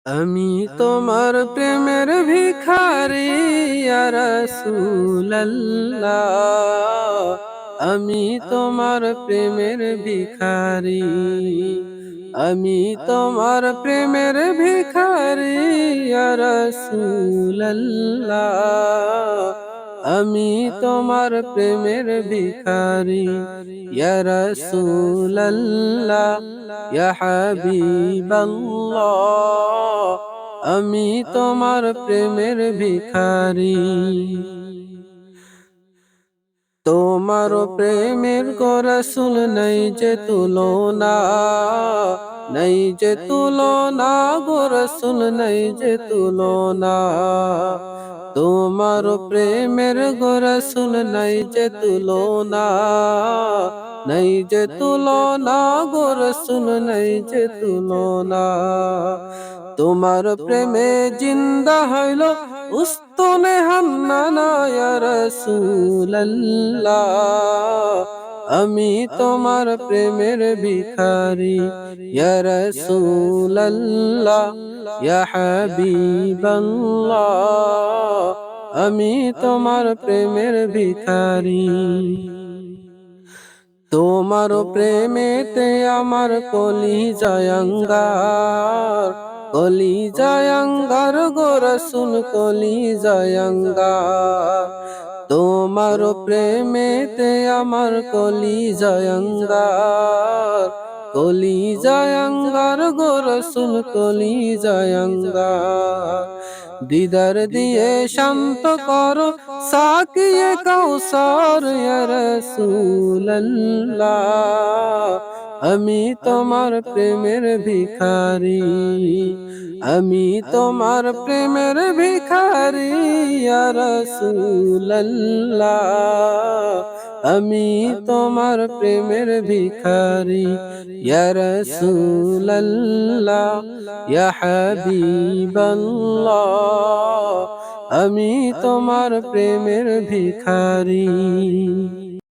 আমি তোমার প্রেমের ভিখারি ইয়া রাসূলুল্লাহ। আমি তোমার প্রেমের ভিখারি। আমি তোমার প্রেমের ভিখারি ইয়া রাসূলুল্লাহ। আমি তোমার প্রেমের ভিখারি ইয়া রাসূলুল্লাহ, ইয়া হাবিবাল্লাহ। আমি তোমার প্রেমের ভিখারি। তোমার প্রেমের গো রাসূল নাই যে তুলনা, নাই যে তুলনা গো রাসূল নাই যে তুলনা। তোমার প্রেমের গো রাসূল নাই যে তুলনা, নাই যে তুলনা গো রাসূল নাই যে তুলনা। তোমার প্রেমে জিন্দা হইল উস্তনে হান্নানা ইয়া রাসূলুল্লাহ। আমি তোমার প্রেমের ভিখারি ইয়া রাসূলুল্লাহ, ইয়া হাবিবাল্লাহ। আমি তোমার প্রেমের ভিখারি। তোমার প্রেমেতে আমার কলিজায় আঙ্গার, কলিজায় আঙ্গার গো রাসূল কলিজায় আঙ্গার। তোমার প্রেমেতে আমার কলিজায় আঙ্গার, কলিজায় আঙ্গার গো রাসূল কলিজায় আঙ্গার। দিদার দিয়ে শান্ত করো সাকিয়ে কাউসার ইয়া রাসূলুল্লাহ। আমি তোমার প্রেমের ভিখারি। আমি তোমার প্রেমের ভিখারি ইয়া রাসূলুল্লাহ। আমি তোমার প্রেমের ভিখারি ইয়া রাসূলুল্লাহ, ইয়া হাবিবাল্লাহ। আমি তোমার প্রেমের ভিখারি।